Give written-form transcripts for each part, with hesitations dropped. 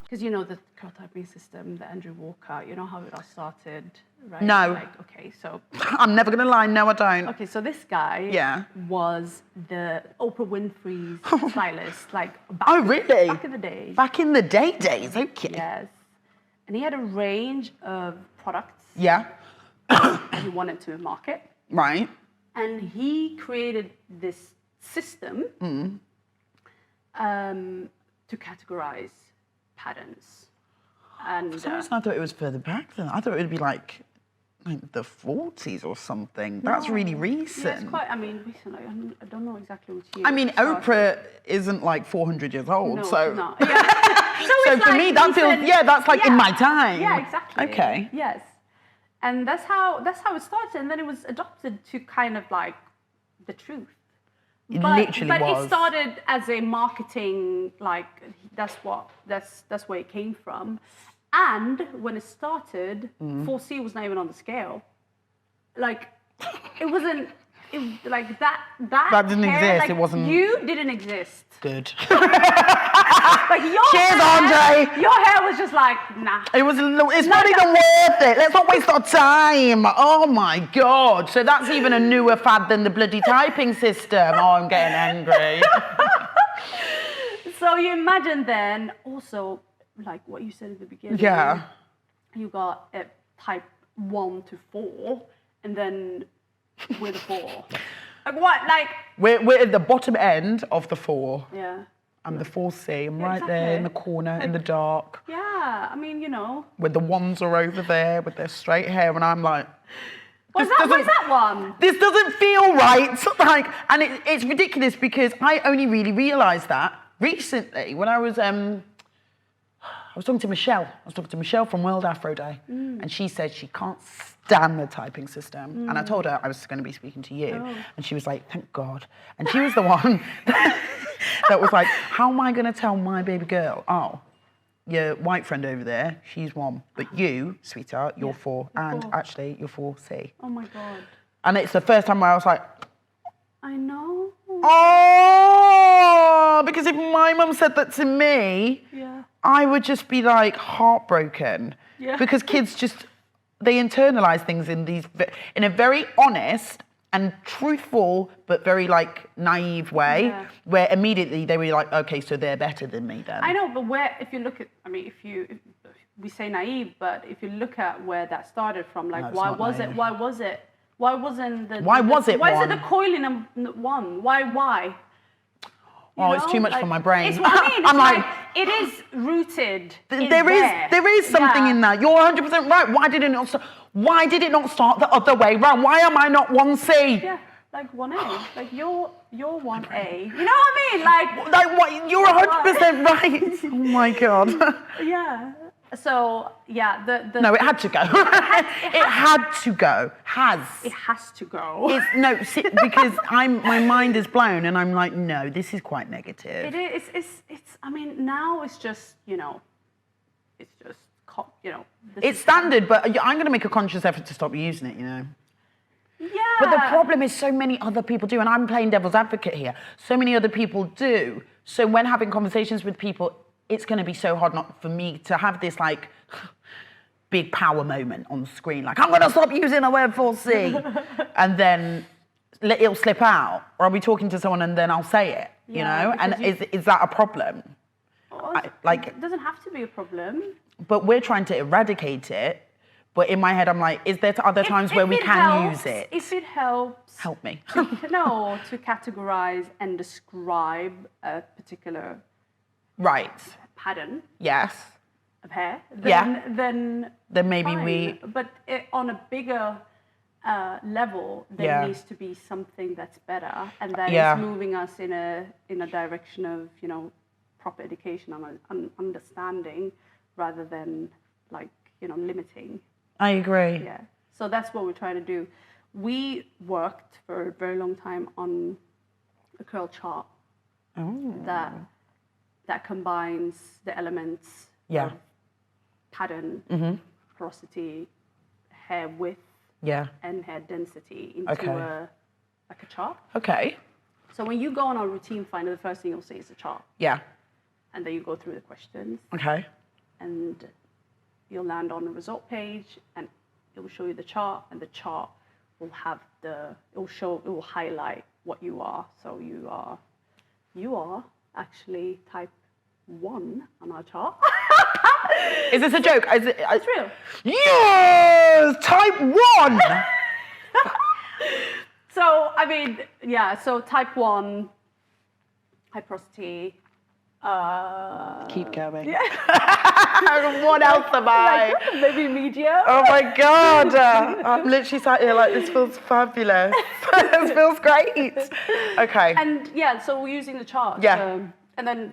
Because you know the curl typing system, the Andrew Walker, you know how it all started, right? No. Like, okay, so... I'm never going to lie, no I don't. Okay, so this guy was the Oprah Winfrey's stylist, like really? back in the day. Back in the days, okay. Yes. And he had a range of products that he wanted to market. Right. And he created this system to categorize patterns. And For some reason I thought it was further back then. I thought it would be like the 40s or something. That's really recent. Yeah, it's quite, I mean, recent. I don't know exactly which year. I mean, Oprah isn't like 400 years old, No, so... no. Yeah. So for me, that feels, that's like in my time. Yeah, exactly. Okay. Yes. And that's how it started, and then it was adopted to kind of like the truth. It literally but was. It started as a marketing, like that's where it came from. And when it started, 4C was not even on the scale. Like, it wasn't. Like that didn't hair, exist. like, It wasn't. You didn't exist. Good. Like your Cheers, hair, Andre. Your hair was just like nah. It's not even worth it. Let's not waste our time. Oh my God. So that's even a newer fad than the bloody typing system. Oh, I'm getting angry. So you imagine then also like what you said at the beginning. Yeah. You got a type 1 to 4, and then we're the 4. Like what? Like we're at the bottom end of the 4. yeah. I'm the 4C. I'm right there in the corner, in the dark. Yeah, I mean, you know. Where the ones are over there with their straight hair, and I'm like, Where's that one? This doesn't feel right. Like, and it's ridiculous because I only really realised that recently when I was talking to Michelle. I was talking to Michelle from World Afro Day, and she said she can't stand the typing system. And I told her I was going to be speaking to you, and she was like, "Thank God." And she was the one that was like, "How am I going to tell my baby girl? Oh, your white friend over there, she's 1, but you, sweetheart, you're 4, and actually you're 4C." Oh my God. And it's the first time where I was like, I know. oh, because if my mum said that to me, I would just be like heartbroken. Yeah. Because kids they internalize things in a very honest and truthful, but very like naive way, where immediately they were like, okay, so they're better than me then. I know, but if you look at, I mean, if we say naive, but if you look at where that started from, like, why was it? Why was it the coiling 1? Why? Oh, it's too much for my brain. It's what I mean. I'm like, it is rooted. There is something in that. You're 100% right. Why did it not start the other way round? Why am I not 1C? Yeah, like 1A. Like you're 1A. You know what I mean? Like what? You're 100% right. Oh my God. Yeah. So yeah, no, it had to go. It had to go. It has to go. Because my mind is blown, and I'm like, no, this is quite negative. It is. It's. I mean, now it's just It's standard, but I'm going to make a conscious effort to stop using it. Yeah. But the problem is so many other people do, and I'm playing devil's advocate here. So many other people do. So when having conversations with people, it's going to be so hard not for me to have this like big power moment on the screen, like I'm going to stop using the word 4C, and then it'll slip out, or I'll be talking to someone and then I'll say it, you know. And is that a problem? It doesn't have to be a problem. But we're trying to eradicate it. But in my head, I'm like, is there other times where we can use it? If it helps. Help me. To categorize and describe a particular pattern. Yes. Of hair. Then maybe fine. But on a bigger level, there needs to be something that's better, and that is moving us in a direction of proper education and understanding, rather than limiting. I agree. Yeah. So that's what we're trying to do. We worked for a very long time on a curl chart that combines the elements of pattern, porosity, hair width, and hair density into a chart. Okay. So when you go on our routine finder, the first thing you'll see is a chart. Yeah. And then you go through the questions. Okay. and you'll land on a result page, and it will show you the chart, and the chart will have it will highlight what you are. So you are actually type 1 on our chart. Is this a joke? It's real. Yes, type 1. So, I mean, yeah, so type 1, hyperosity. Keep going. Yeah. What else am I? Like, maybe media. Oh my God. I'm literally sat here like, this feels fabulous. This feels great. Okay. And yeah, so we're using the chart. Yeah. And then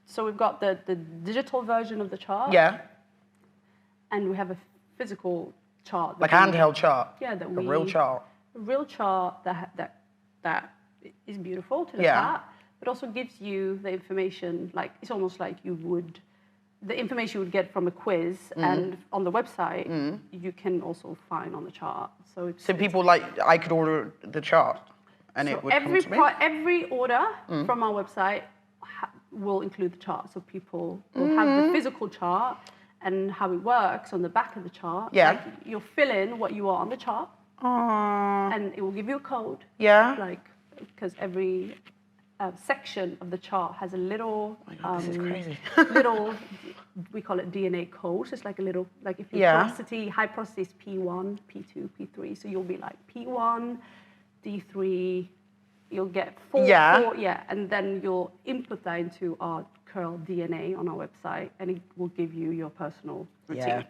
so we've got the digital version of the chart. Yeah. And we have a physical chart. Like a handheld chart. Yeah, a real chart. A real chart that is beautiful to look at, but also gives you the information, like it's almost like the information you would get from a quiz, and on the website, you can also find on the chart. So people I could order the chart, and it would come to me? Every order from our website will include the chart. So people will have the physical chart and how it works on the back of the chart. Yeah. Like you'll fill in what you are on the chart. Aww. And it will give you a code. Yeah. Like, because every section of the chart has a little, this is crazy. we call it DNA code. So it's like a little, like if your high porosity is P1, P2, P3. So you'll be like P1, D3, you'll get 4, and then you'll input that into our Curl DNA on our website, and it will give you your personal routine.